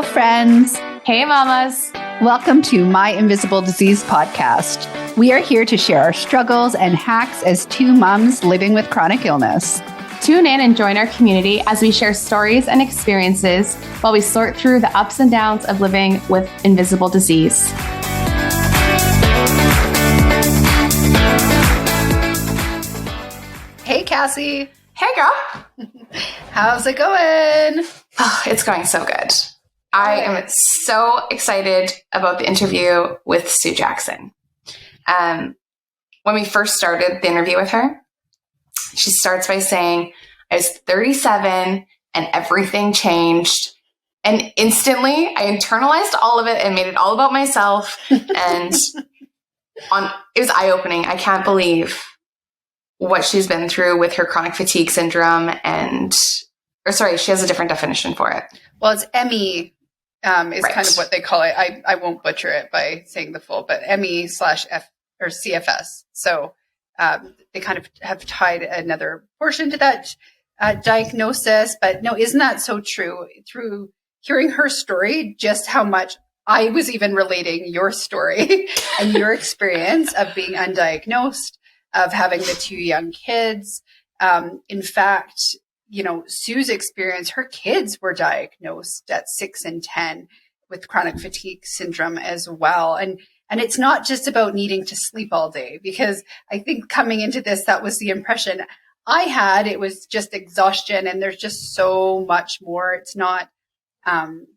friends. Hey, mamas. Welcome to My Invisible Disease podcast. We are here to share our struggles and hacks as two moms living with chronic illness. Tune in and join our community as we share stories and experiences while we sort through the ups and downs of living with invisible disease. Hey, Cassie. Hey, girl. How's it going? Oh, it's going so good. I am so excited about the interview with Sue Jackson. When we first started the interview with her, she starts by saying, I was 37 and everything changed. And instantly I internalized all of it and made it all about myself. And it was eye-opening. I can't believe what she's been through with her chronic fatigue syndrome she has a different definition for it. Well, it's ME is Right. kind of what they call it. I won't butcher it by saying the full, but ME/F or CFS. So they kind of have tied another portion to that diagnosis. But no, isn't that so true? Through hearing her story, just how much I was even relating your story and your experience of being undiagnosed, of having the two young kids. In fact, Sue's experience, her kids were diagnosed at 6 and 10 with chronic fatigue syndrome as well. And it's not just about needing to sleep all day, because I think coming into this, that was the impression I had. It was just exhaustion, and there's just so much more. It's not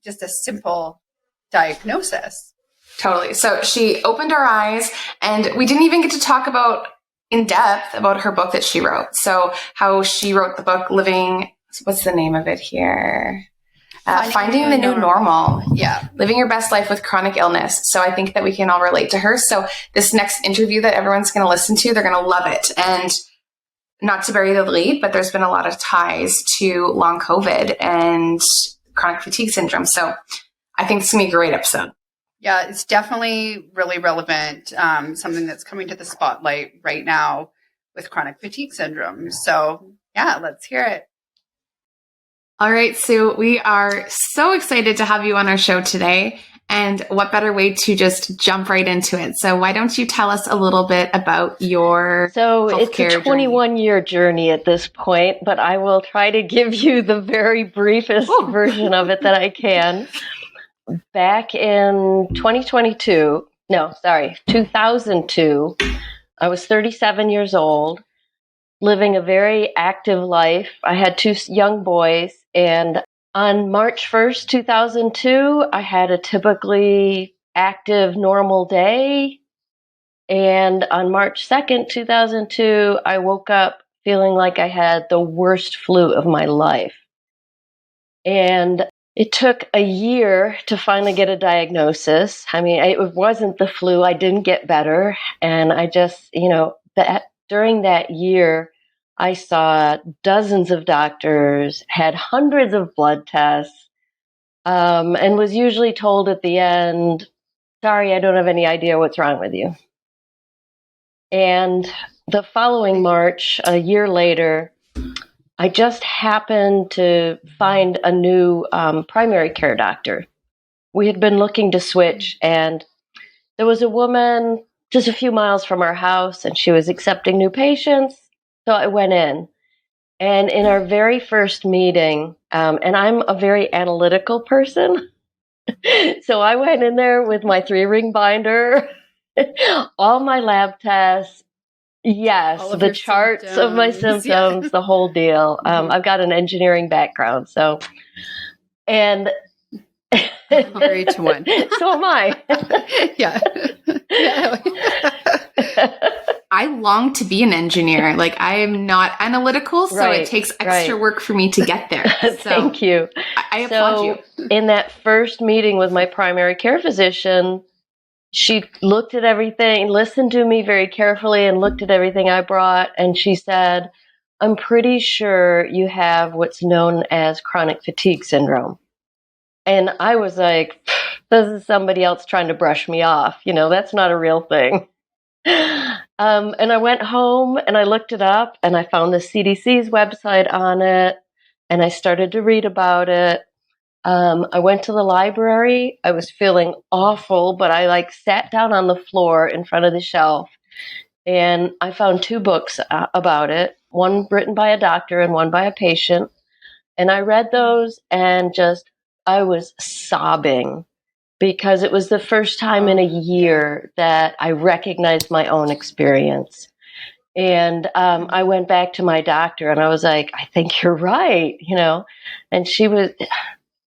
just a simple diagnosis. Totally. So she opened our eyes, and we didn't even get to talk in depth about her book that she wrote. So how she wrote the book, what's the name of it here? Finding the New Normal. Yeah. Living Your Best Life with Chronic Illness. So I think that we can all relate to her. So this next interview that everyone's going to listen to, they're going to love it. And not to bury the lead, but there's been a lot of ties to long COVID and chronic fatigue syndrome. So I think it's going to be a great episode. Yeah, it's definitely really relevant, something that's coming to the spotlight right now with chronic fatigue syndrome. So yeah, let's hear it. All right, Sue, we are so excited to have you on our show today. And what better way to just jump right into it? So why don't you tell us a little bit about your it's a 21-year journey at this point, but I will try to give you the very briefest version of it that I can. Back in 2002, I was 37 years old, living a very active life. I had two young boys, and on March 1st, 2002, I had a typically active, normal day. And on March 2nd, 2002, I woke up feeling like I had the worst flu of my life. And it took a year to finally get a diagnosis. I mean, it wasn't the flu. I didn't get better. And I just, during that year, I saw dozens of doctors, had hundreds of blood tests, and was usually told at the end, sorry, I don't have any idea what's wrong with you. And the following March, a year later, I just happened to find a new primary care doctor. We had been looking to switch, and there was a woman just a few miles from our house, and she was accepting new patients. So I went in. And in our very first meeting, and I'm a very analytical person, so I went in there with my 3-ring binder, all my lab tests. Yes, the charts of my symptoms, the whole deal. I've got an engineering background, and 3 to 1. So am I. Yeah. I long to be an engineer. Like, I am not analytical, so it takes extra work for me to get there. So Thank you. I applaud you. In that first meeting with my primary care physician, she looked at everything, listened to me very carefully, and looked at everything I brought. And she said, I'm pretty sure you have what's known as chronic fatigue syndrome. And I was like, this is somebody else trying to brush me off. That's not a real thing. And I went home and I looked it up, and I found the CDC's website on it, and I started to read about it. I went to the library. I was feeling awful, but I sat down on the floor in front of the shelf, and I found 2 books about it, one written by a doctor and one by a patient. And I read those and I was sobbing because it was the first time in a year that I recognized my own experience. And I went back to my doctor and I was like, I think you're right, and she was,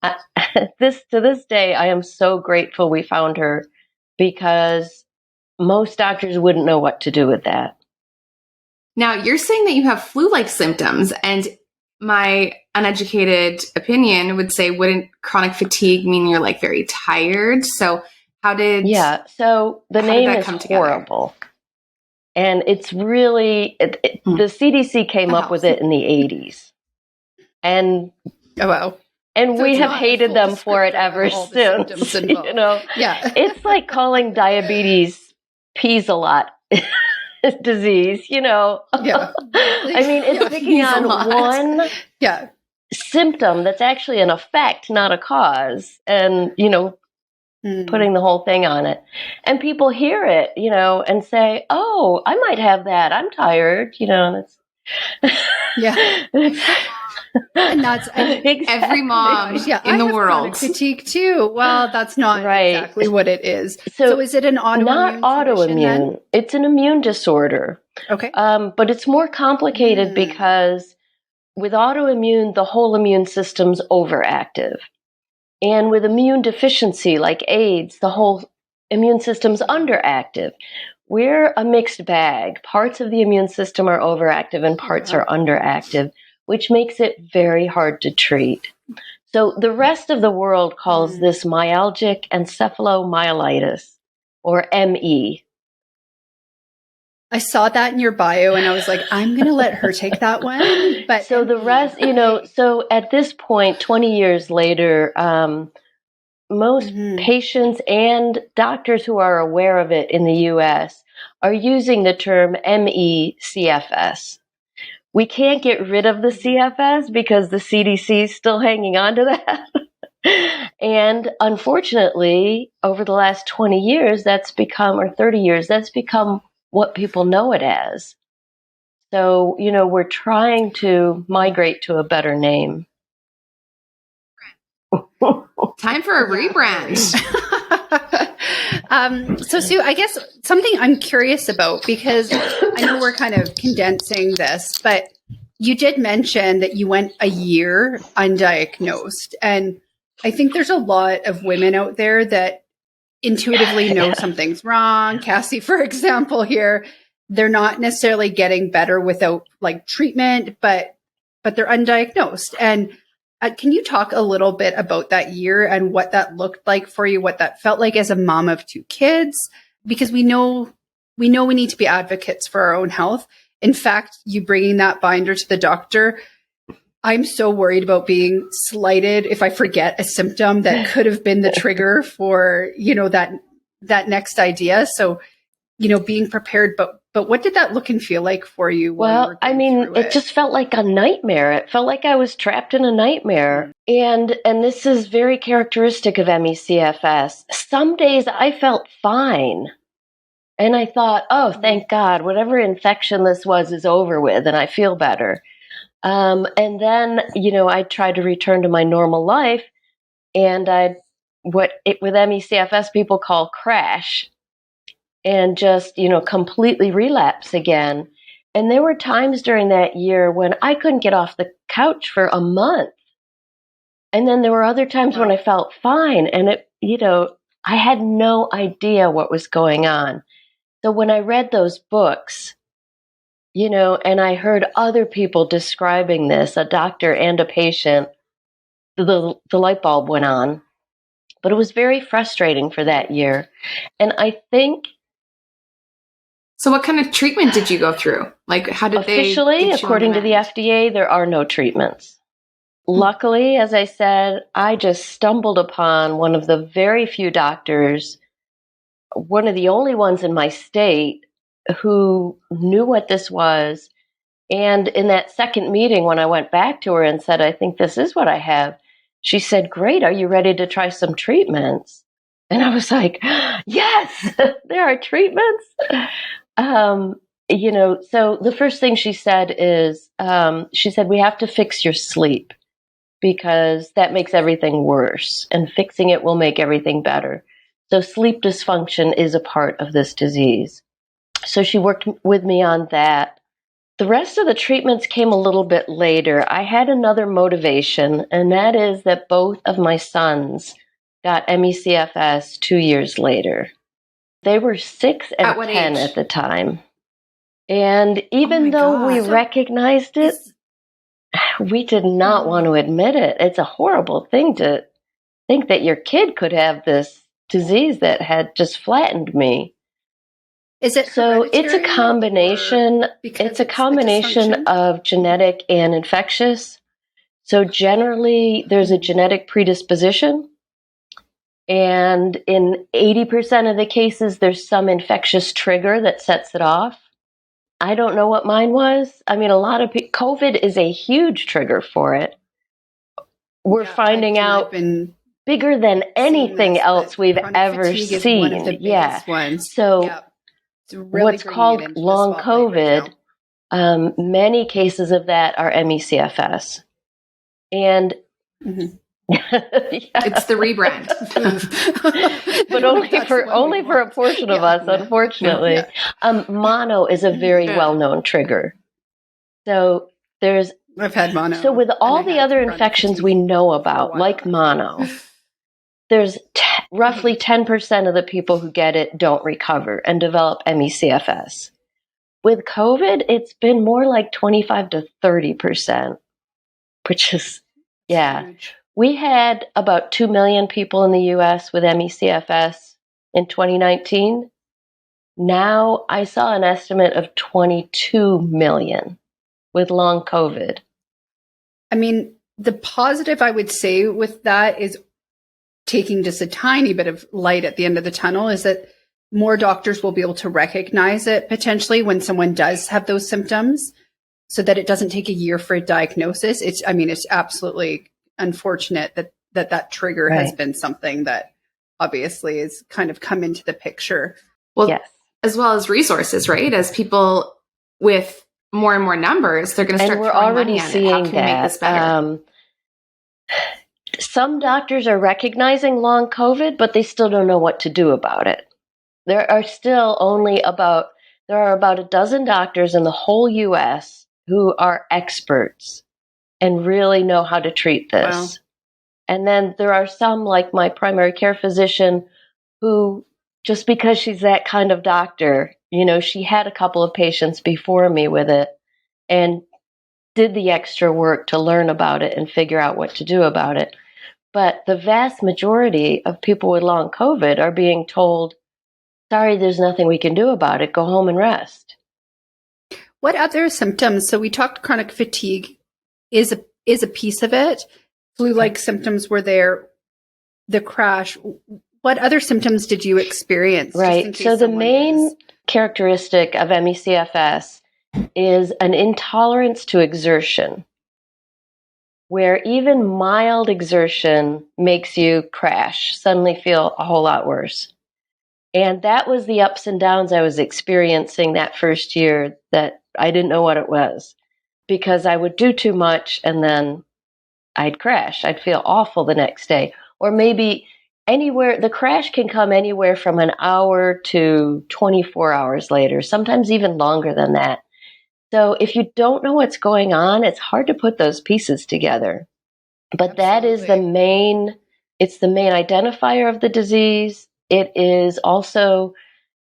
to this day, I am so grateful we found her, because most doctors wouldn't know what to do with that. Now, you're saying that you have flu-like symptoms, and my uneducated opinion would say, wouldn't chronic fatigue mean you're very tired? So so the name is horrible. And it's really, the CDC came up with it in the 80s. And oh, wow. And so we have hated them for it ever since. Yeah. It's like calling diabetes peas a lot disease, Yeah. I mean, it's picking on one symptom that's actually an effect, not a cause. And, putting the whole thing on it. And people hear it, and say, oh, I might have that. I'm tired, and it's. And that's exactly. Every mom in the world. Fatigue too. Well, that's not exactly what it is. So is it an autoimmune? Not autoimmune. It's an immune disorder. Okay. But it's more complicated because with autoimmune, the whole immune system's overactive. And with immune deficiency like AIDS, the whole immune system's underactive. We're a mixed bag. Parts of the immune system are overactive and parts are underactive, which makes it very hard to treat. So the rest of the world calls this myalgic encephalomyelitis, or ME. I saw that in your bio and I was like, I'm going to let her take that one. But so the rest, so at this point, 20 years later, most patients and doctors who are aware of it in the U.S. are using the term ME-CFS. We can't get rid of the CFS because the CDC is still hanging on to that. And unfortunately, over the last 20 years, or 30 years, that's become what people know it as. So, we're trying to migrate to a better name. Time for a rebrand. So Sue, I guess something I'm curious about, because I know we're kind of condensing this, but you did mention that you went a year undiagnosed. And I think there's a lot of women out there that intuitively know something's wrong. Cassie, for example, here, they're not necessarily getting better without treatment, but they're undiagnosed. And can you talk a little bit about that year and what that looked like for you, what that felt like as a mom of 2 kids? Because we know we need to be advocates for our own health. In fact, you bringing that binder to the doctor, I'm so worried about being slighted if I forget a symptom that could have been the trigger for, that next idea. So, being prepared, but what did that look and feel like for you? Well, it just felt like a nightmare. It felt like I was trapped in a nightmare. And this is very characteristic of ME/CFS. Some days I felt fine. And I thought, oh, thank God, whatever infection this was is over with and I feel better. And then, I tried to return to my normal life, and with ME/CFS people call crash, and just, completely relapse again. And there were times during that year when I couldn't get off the couch for a month. And then there were other times when I felt fine, and I had no idea what was going on. So when I read those books, and I heard other people describing this, a doctor and a patient, the light bulb went on. But it was very frustrating for that year. And I think... So what kind of treatment did you go through? How did officially, according to the FDA, there are no treatments. Luckily, as I said, I just stumbled upon one of the very few doctors, one of the only ones in my state, who knew what this was. And in that second meeting, when I went back to her and said, I think this is what I have, she said, "Great, are you ready to try some treatments?" And I was like, "Yes, there are treatments." So the first thing she said is, she said, "We have to fix your sleep because that makes everything worse, and fixing it will make everything better." So sleep dysfunction is a part of this disease. So she worked with me on that. The rest of the treatments came a little bit later. I had another motivation, and that is that both of my sons got ME/CFS 2 years later. They were 6 and At what 10 age? at the time. And even though we God. recognized it, we did not want to admit it. It's a horrible thing to think that your kid could have this disease that had just flattened me. Is it So it's a hereditary combination. or because It's a it's combination dysfunction? of genetic and infectious. So generally, there's a genetic predisposition, and in 80% of the cases, there's some infectious trigger that sets it off. I don't know what mine was. I mean, a lot of COVID is a huge trigger for it. We're finding out bigger than anything else we've ever seen. One of the biggest ones. So really what's called long COVID, many cases of that are ME/CFS. And it's the rebrand. But only for a portion of us, unfortunately. Mono is a very well-known trigger. So I've had mono. So with all the other infections we know about, like mono, there's roughly 10% of the people who get it don't recover and develop ME/CFS. With COVID, it's been more like 25 to 30%, which is, huge. We had about 2 million people in the U.S. with ME/CFS in 2019. Now I saw an estimate of 22 million with long COVID. I mean, the positive I would say with that is taking just a tiny bit of light at the end of the tunnel is that more doctors will be able to recognize it potentially when someone does have those symptoms so that it doesn't take a year for a diagnosis. It's absolutely unfortunate that trigger has been something that obviously is kind of come into the picture. Well, yes. As well as resources, right? As people with more and more numbers, they're going to start throwing money at it. How can we make this better? Some doctors are recognizing long COVID, but they still don't know what to do about it. There are about a dozen doctors in the whole U.S. who are experts and really know how to treat this. Wow. And then there are some, like my primary care physician, who, just because she's that kind of doctor, she had a couple of patients before me with it and did the extra work to learn about it and figure out what to do about it. But the vast majority of people with long COVID are being told, sorry, there's nothing we can do about it. Go home and rest. What other symptoms? So we talked chronic fatigue is a piece of it. Flu-like symptoms were there, the crash. What other symptoms did you experience? Right. So the main characteristic of ME/CFS is an intolerance to exertion, where even mild exertion makes you crash, suddenly feel a whole lot worse. And that was the ups and downs I was experiencing that first year, that I didn't know what it was, because I would do too much and then I'd crash. I'd feel awful the next day. Or maybe the crash can come anywhere from an hour to 24 hours later, sometimes even longer than that. So if you don't know what's going on, it's hard to put those pieces together. But that is the main identifier of the disease. It is also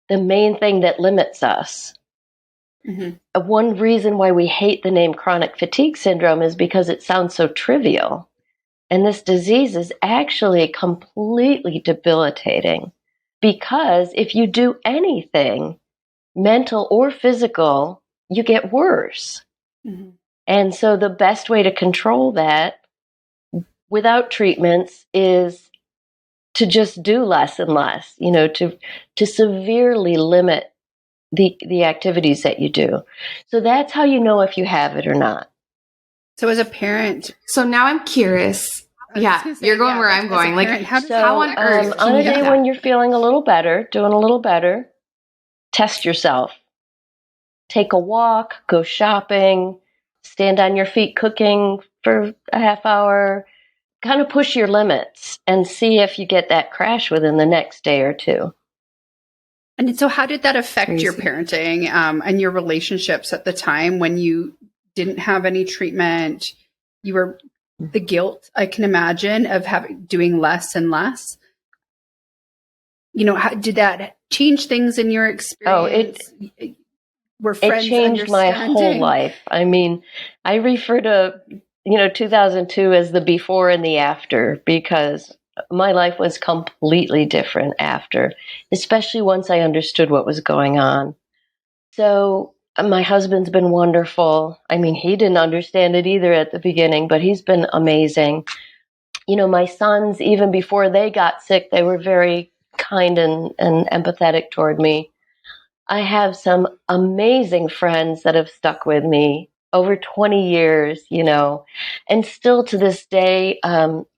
the main thing that limits us. Mm-hmm. One reason why we hate the name chronic fatigue syndrome is because it sounds so trivial. And this disease is actually completely debilitating, because if you do anything, mental or physical, you get worse. Mm-hmm. And so the best way to control that without treatments is to just do less and less, to severely limit the activities that you do. So that's how you know if you have it or not. So as a parent, so now I'm curious, You're going where I'm going. Like, parent, how on earth on a day when you're feeling a little better, doing a little better, test yourself. Take a walk, go shopping, stand on your feet cooking for a half hour, kind of push your limits and see if you get that crash within the next day or two. And so how did that affect your parenting and your relationships at the time when you didn't have any treatment? You were the guilt, I can imagine, of doing less and less. You know, how did that change things in your experience? It changed my whole life. I mean, I refer to, 2002 as the before and the after, because my life was completely different after, especially once I understood what was going on. So my husband's been wonderful. I mean, he didn't understand it either at the beginning, but he's been amazing. My sons, even before they got sick, they were very kind and empathetic toward me. I have some amazing friends that have stuck with me over 20 years, and still to this day.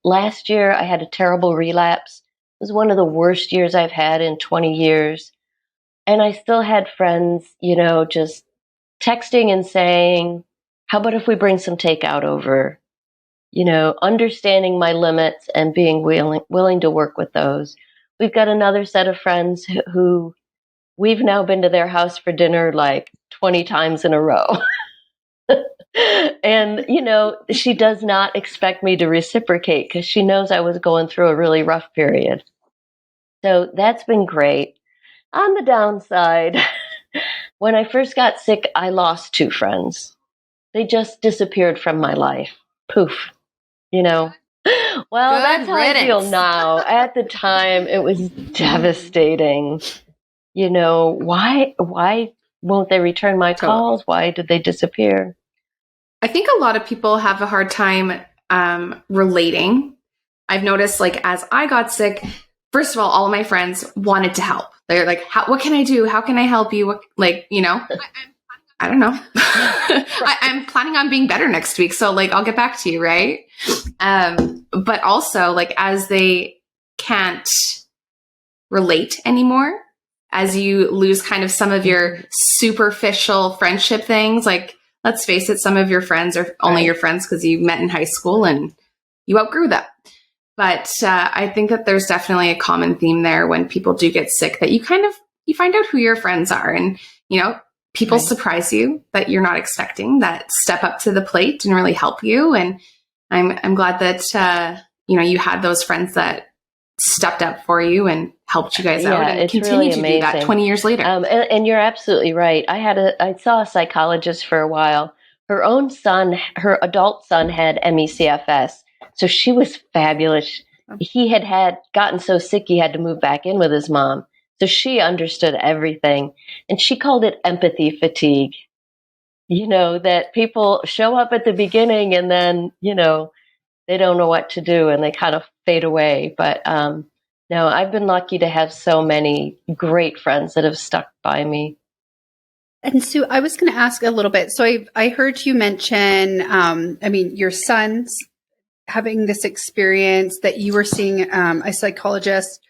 Last year, I had a terrible relapse. It was one of the worst years I've had in 20 years. And I still had friends, just texting and saying, how about if we bring some takeout over? Understanding my limits and being willing to work with those. We've got another set of friends who we've now been to their house for dinner like 20 times in a row. And, she does not expect me to reciprocate because she knows I was going through a really rough period. So that's been great. On the downside, when I first got sick, I lost 2 friends. They just disappeared from my life. Poof, Well, that's how I feel now. At the time, it was devastating. Why won't they return my calls? Why did they disappear? I think a lot of people have a hard time relating. I've noticed, like, as I got sick, first of all of my friends wanted to help. They're like, what can I do? How can I help you? I don't know. I'm planning on being better next week. So, I'll get back to you, right? But also, as they can't relate anymore, as you lose kind of some of your superficial friendship things, let's face it, some of your friends are only your friends because you met in high school and you outgrew them. But I think that there's definitely a common theme there when people do get sick, that you find out who your friends are, and, people surprise you that you're not expecting, that step up to the plate and really help you. And I'm glad that, you had those friends that stepped up for you and helped you guys out, and continue to do that 20 years later. And you're absolutely right. I saw a psychologist for a while. Her adult son had ME/CFS. So she was fabulous. He had gotten so sick he had to move back in with his mom. So she understood everything. And she called it empathy fatigue. That people show up at the beginning and then, they don't know what to do and they kind of fade away. But no, I've been lucky to have so many great friends that have stuck by me. And Sue, I was going to ask a little bit. So I heard you mention, your sons having this experience, that you were seeing a psychologist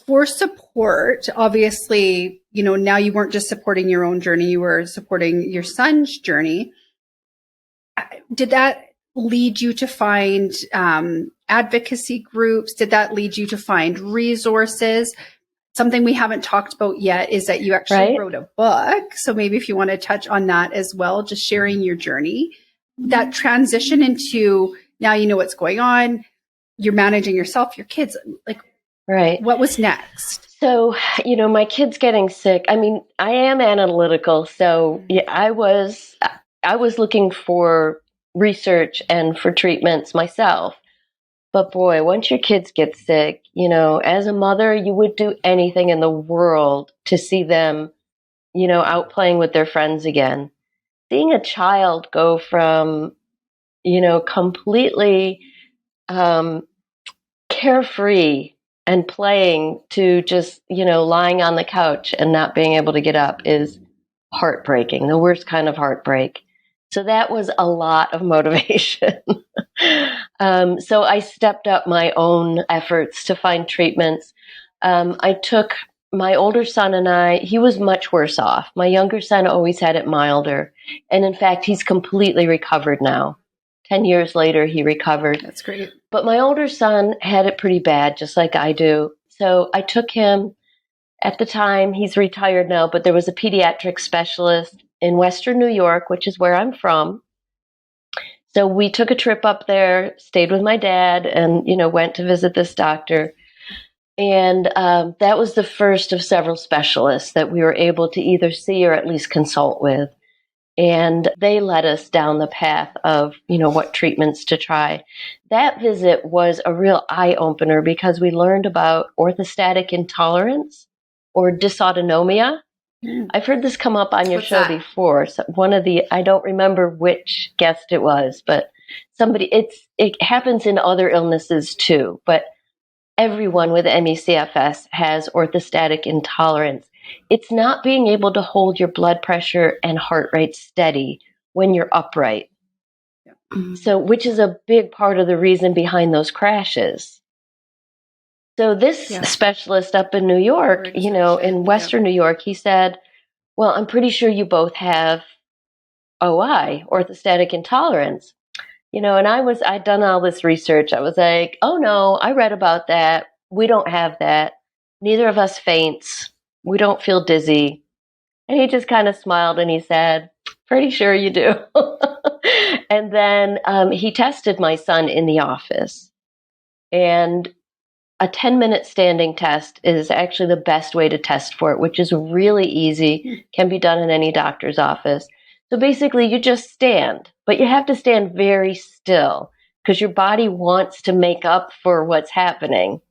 for support. Obviously, now you weren't just supporting your own journey, you were supporting your son's journey. Did that lead you to find advocacy groups? Did that lead you to find resources? Something we haven't talked about yet is that you actually wrote a book. So maybe if you want to touch on that as well, just sharing your journey, that transition into now you know what's going on, you're managing yourself, your kids, what was next? So, my kid's getting sick. I mean, I am analytical. So I was looking for research and for treatments myself. But boy, once your kids get sick, as a mother, you would do anything in the world to see them, out playing with their friends again. Seeing a child go from, completely carefree and playing to just, lying on the couch and not being able to get up is heartbreaking, the worst kind of heartbreak. So that was a lot of motivation. So I stepped up my own efforts to find treatments. I took my older son and he was much worse off. My younger son always had it milder. And in fact, he's completely recovered now. 10 years later, he recovered. That's great. But my older son had it pretty bad, just like I do. So I took him. At the time, he's retired now, but there was a pediatric specialist in Western New York, which is where I'm from. So we took a trip up there, stayed with my dad, and, went to visit this doctor. And that was the first of several specialists that we were able to either see or at least consult with. And they led us down the path of, what treatments to try. That visit was a real eye-opener because we learned about orthostatic intolerance or dysautonomia. I've heard this come up on your show before. So I don't remember which guest it was, but it happens in other illnesses too. But everyone with ME/CFS has orthostatic intolerance. It's not being able to hold your blood pressure and heart rate steady when you're upright. Yeah. So, which is a big part of the reason behind those crashes. So this specialist up in New York, in Western New York, he said, well, I'm pretty sure you both have OI, orthostatic intolerance. And I'd done all this research. I was like, oh no, I read about that. We don't have that. Neither of us faints. We don't feel dizzy. And he just kind of smiled and he said, pretty sure you do. And then he tested my son in the office. And a 10-minute standing test is actually the best way to test for it, which is really easy, can be done in any doctor's office. So basically, you just stand, but you have to stand very still because your body wants to make up for what's happening.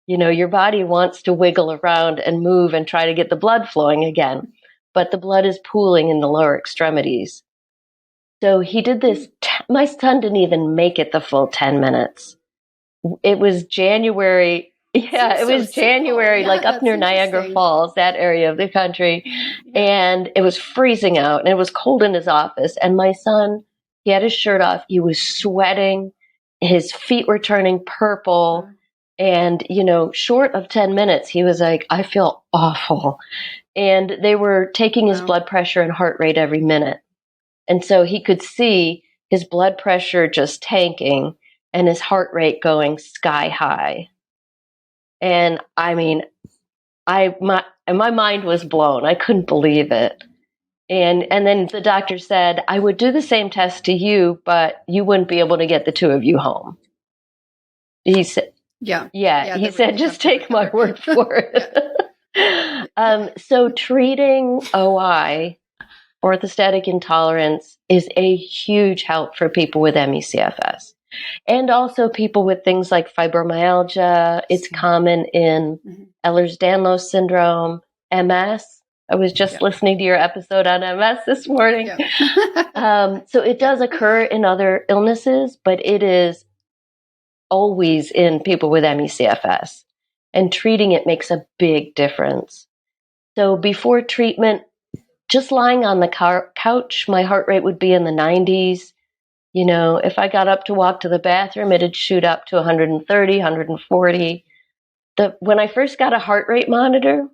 Your body wants to wiggle around and move and try to get the blood flowing again, but the blood is pooling in the lower extremities. So he did this. My son didn't even make it the full 10 minutes. It was January. Yeah, it was January, like up near Niagara Falls, that area of the country. Yeah. And it was freezing out and it was cold in his office. And my son, he had his shirt off. He was sweating. His feet were turning purple. And, short of 10 minutes, he was like, I feel awful. And they were taking his blood pressure and heart rate every minute. And so he could see his blood pressure just tanking and his heart rate going sky high. And I mean, my mind was blown. I couldn't believe it. And then the doctor said, I would do the same test to you, but you wouldn't be able to get the two of you home. He said, he said, just take my word for it. So treating OI, orthostatic intolerance, is a huge help for people with ME/CFS. And also people with things like fibromyalgia. It's common in Ehlers-Danlos syndrome, MS. I was just listening to your episode on MS this morning. Yeah. So it does occur in other illnesses, but it is always in people with ME/CFS. And treating it makes a big difference. So before treatment, just lying on the couch, my heart rate would be in the 90s. If I got up to walk to the bathroom, it'd shoot up to 130, 140. When I first got a heart rate monitor,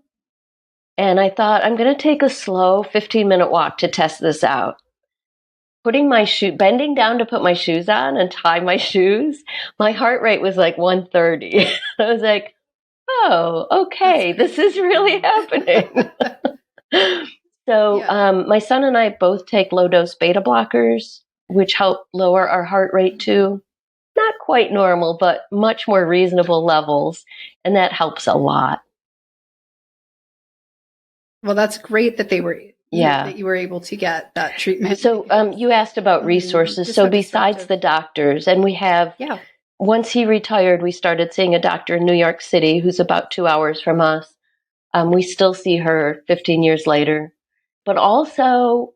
and I thought, I'm going to take a slow 15-minute walk to test this out. Bending down to put my shoes on and tie my shoes, my heart rate was like 130. I was like, oh, okay, this is really happening. So my son and I both take low-dose beta blockers, which help lower our heart rate to not quite normal, but much more reasonable levels. And that helps a lot. Well, that's great that that you were able to get that treatment. So you asked about resources. So besides the doctors, and we have, once he retired, we started seeing a doctor in New York City who's about 2 hours from us. We still see her 15 years later. But also,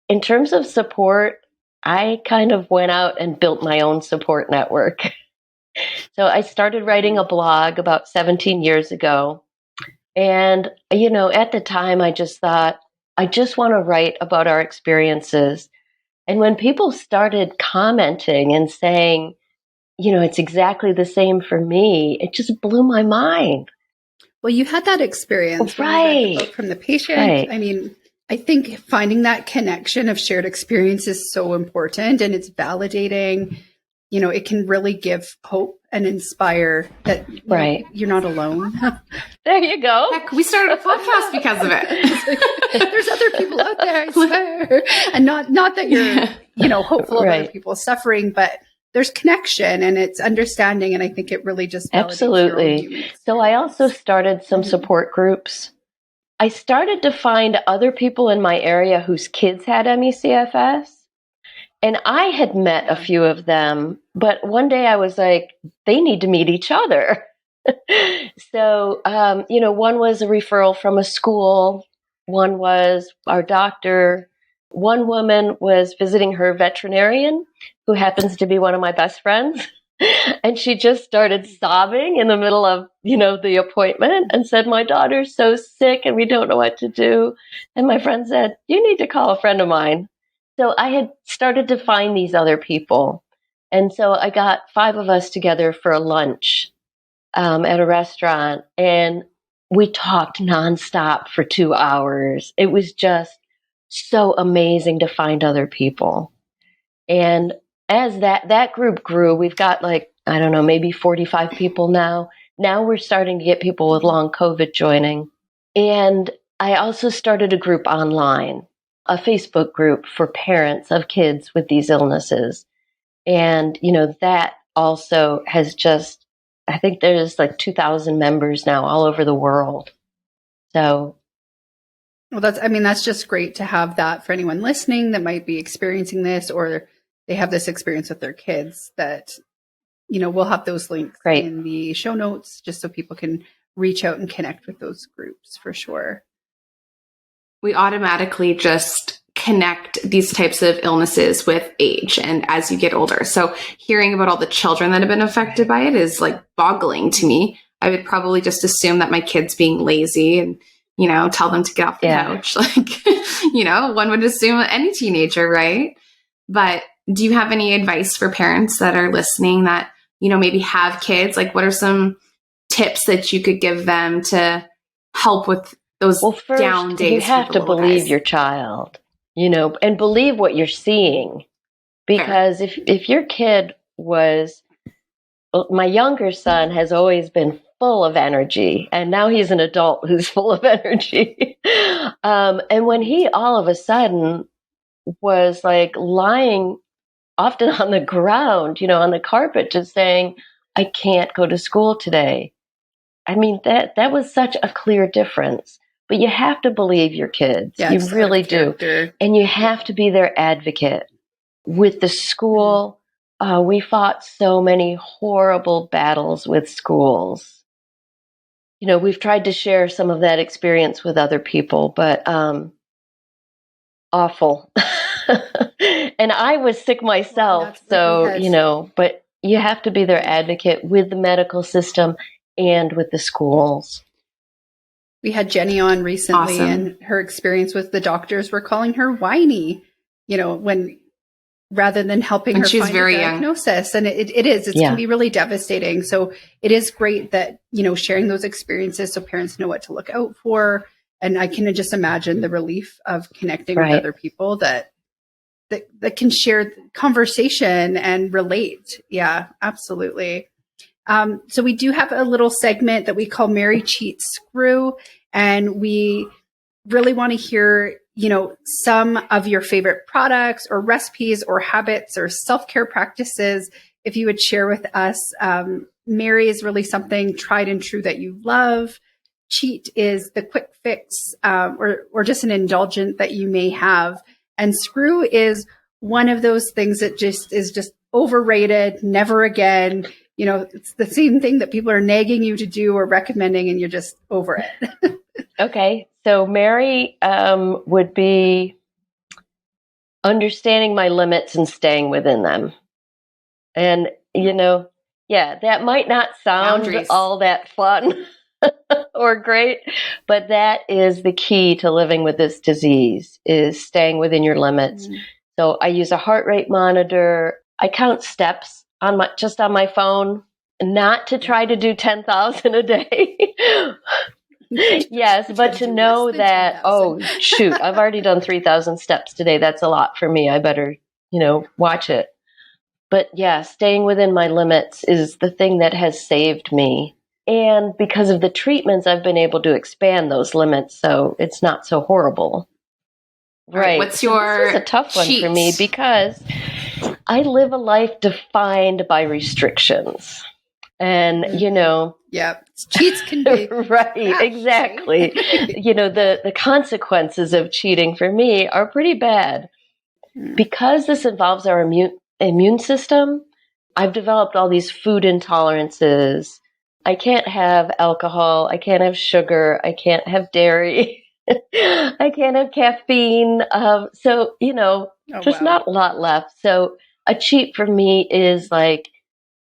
in terms of support, I kind of went out and built my own support network. So I started writing a blog about 17 years ago. And, at the time I just thought, I just want to write about our experiences. And when people started commenting and saying, it's exactly the same for me, it just blew my mind. Well, you had that experience when you read the book from the patient. Right. I mean, I think finding that connection of shared experience is so important, and it's validating. It can really give hope and inspire that you're not alone. There you go. Heck, we started a podcast because of it. There's other people out there, I swear. And not that you're, hopeful of other people suffering, but there's connection and it's understanding. And I think it really just validates absolutely. So I also started some support groups. I started to find other people in my area whose kids had ME/CFS. And I had met a few of them, but one day I was like, they need to meet each other. So, one was a referral from a school. One was our doctor. One woman was visiting her veterinarian, who happens to be one of my best friends. And she just started sobbing in the middle of, the appointment and said, my daughter's so sick and we don't know what to do. And my friend said, you need to call a friend of mine. So I had started to find these other people. And so I got 5 of us together for a lunch at a restaurant. And we talked nonstop for 2 hours. It was just so amazing to find other people. And as that group grew, we've got maybe 45 people now. Now we're starting to get people with long COVID joining. And I also started a group online, a Facebook group for parents of kids with these illnesses. And, that also has just, I think there's 2,000 members now all over the world. So. Well, that's just great to have that for anyone listening that might be experiencing this, or they have this experience with their kids, that, we'll have those links in the show notes just so people can reach out and connect with those groups for sure. We automatically just connect these types of illnesses with age and as you get older. So hearing about all the children that have been affected by it is boggling to me. I would probably just assume that my kid's being lazy and, tell them to get off the couch. One would assume any teenager, right? But do you have any advice for parents that are listening that, maybe have kids? What are some tips that you could give them to help with those down days? You have to believe your child, and believe what you're seeing. Because if your kid my younger son has always been full of energy, and now he's an adult who's full of energy. And when he all of a sudden was lying often on the ground, on the carpet, just saying, I can't go to school today. I mean, that was such a clear difference. But you have to believe your kids. You really do. And you have to be their advocate. With the school, we fought so many horrible battles with schools. We've tried to share some of that experience with other people, but awful. And I was sick myself, but you have to be their advocate with the medical system and with the schools. We had Jenny on recently, and her experience with the doctors were calling her whiny, when rather than helping her find a diagnosis. And it can be really devastating. So it is great that, sharing those experiences so parents know what to look out for. And I can just imagine the relief of connecting with other people that can share conversation and relate. Yeah, absolutely. So we do have a little segment that we call Mary Cheat Screw, and we really want to hear, some of your favorite products or recipes or habits or self-care practices. If you would share with us, Mary is really something tried and true that you love. Cheat is the quick fix, or just an indulgent that you may have. And screw is one of those things that is just overrated, never again. It's the same thing that people are nagging you to do or recommending, and you're just over it. Okay. So Mary would be understanding my limits and staying within them. And, that might not sound all that fun or great, but that is the key to living with this disease, is staying within your limits. Mm-hmm. So I use a heart rate monitor. I count steps on my phone, not to try to do 10,000 a day. Yes, but to know that, oh, shoot, I've already done 3,000 steps today. That's a lot for me. I better, watch it. But yeah, staying within my limits is the thing that has saved me. And because of the treatments, I've been able to expand those limits, so it's not so horrible. Right. What's your This is a tough one for me because I live a life defined by restrictions. And, cheats can be right, exactly. The consequences of cheating for me are pretty bad. Because this involves our immune system, I've developed all these food intolerances. I can't have alcohol. I can't have sugar. I can't have dairy. I can't have caffeine. There's not a lot left. So a cheat for me is like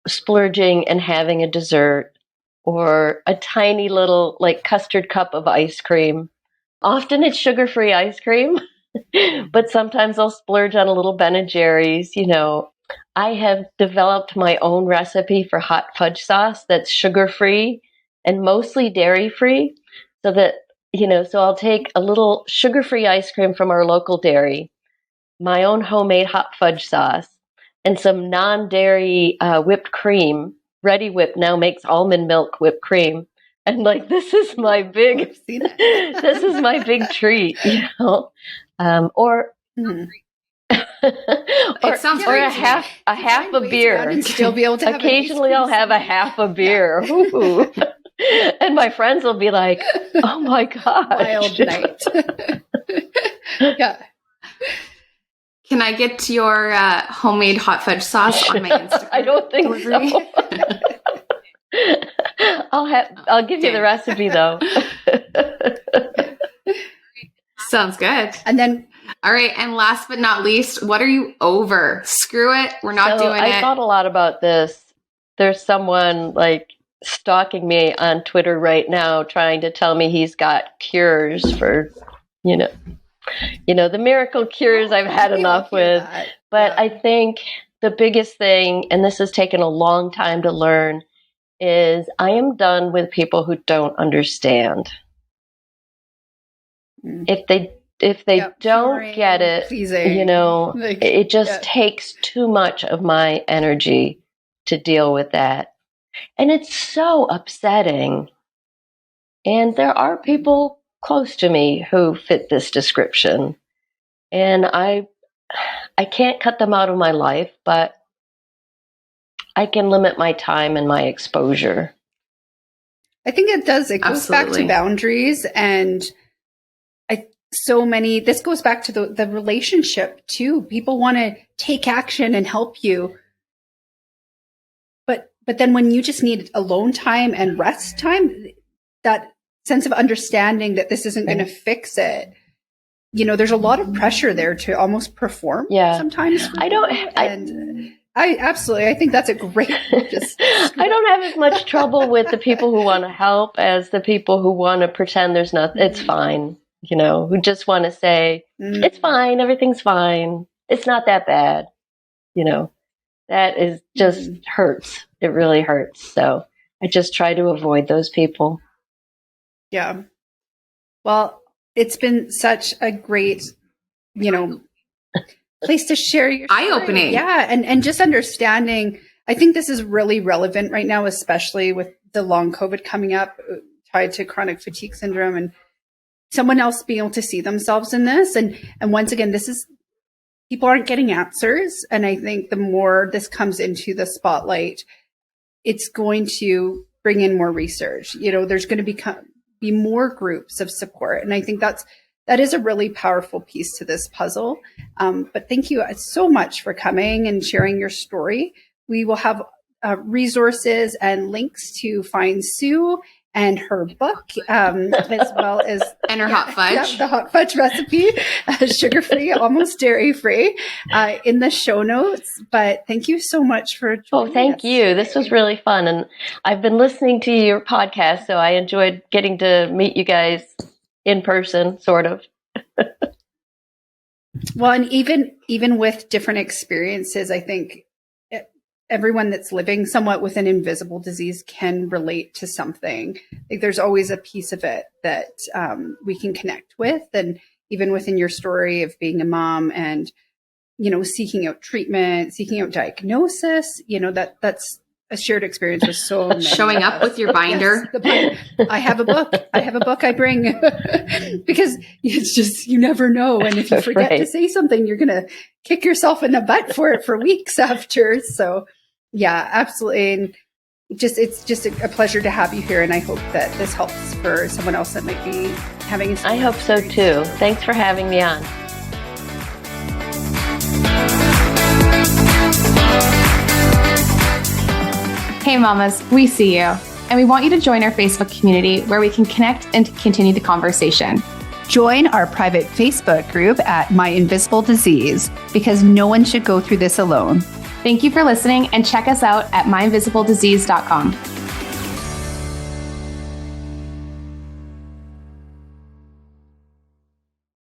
splurging and having a dessert or a tiny little like custard cup of ice cream. Often it's sugar-free ice cream, but sometimes I'll splurge on a little Ben & Jerry's. I have developed my own recipe for hot fudge sauce that's sugar-free and mostly dairy-free, so that, so I'll take a little sugar-free ice cream from our local dairy, my own homemade hot fudge sauce, and some non-dairy whipped cream. Ready Whip now makes almond milk whipped cream. And like, this is my big, this is my big treat, or it sounds or a half a beer. And still be able to have occasionally I'll have a half a beer. Ooh. And my friends will be like, oh my gosh. Wild night. Yeah. Can I get your homemade hot fudge sauce on my Instagram? I don't think so. I'll give you the recipe though. Sounds good. And then, all right. And last but not least, what are you over? Screw it. We're not doing it. I thought a lot about this. There's someone like stalking me on Twitter right now, trying to tell me he's got cures for, the miracle cures I've had enough with. But I think the biggest thing, and this has taken a long time to learn, is I am done with people who don't understand. If they don't get it, pleasing, it just takes too much of my energy to deal with that. And it's so upsetting. And there are people close to me who fit this description. And I can't cut them out of my life, but I can limit my time and my exposure. I think it does. It goes back to boundaries, and this goes back to the relationship too. People want to take action and help you. But then when you just need alone time and rest time, that sense of understanding that this isn't going to fix it, there's a lot of pressure there to almost perform sometimes. I think that's a great, I don't have as much trouble with the people who want to help as the people who want to pretend there's nothing. It's fine. Who just want to say, it's fine, everything's fine, it's not that bad. That is just hurts. It really hurts. So I just try to avoid those people. Yeah. Well, it's been such a great, place to share your eye-opening. Yeah. And just understanding, I think this is really relevant right now, especially with the long COVID coming up, tied to chronic fatigue syndrome, and someone else being able to see themselves in this. And once again, people aren't getting answers. And I think the more this comes into the spotlight, it's going to bring in more research. There's going to be more groups of support. And I think that is a really powerful piece to this puzzle. But thank you so much for coming and sharing your story. We will have resources and links to find Sue and her book, as well as and her hot fudge, the hot fudge recipe, sugar-free, almost dairy-free, in the show notes. But thank you so much for joining us. Thank you. This was really fun, and I've been listening to your podcast, so I enjoyed getting to meet you guys in person, sort of. Well, and even with different experiences, I think everyone that's living somewhat with an invisible disease can relate to something. Like there's always a piece of it that we can connect with. And even within your story of being a mom and, seeking out treatment, seeking out diagnosis, that's a shared experience with so many. Showing up with your binder. Yes, I have a book. I bring because it's just, you never know. And if you forget to say something, you're going to kick yourself in the butt for it for weeks after. So yeah, absolutely. And it's just a pleasure to have you here. And I hope that this helps for someone else that might be having a I hope so too. Thanks for having me on. Hey mamas, we see you. And we want you to join our Facebook community where we can connect and continue the conversation. Join our private Facebook group at My Invisible Disease, because no one should go through this alone. Thank you for listening, and check us out at myinvisibledisease.com.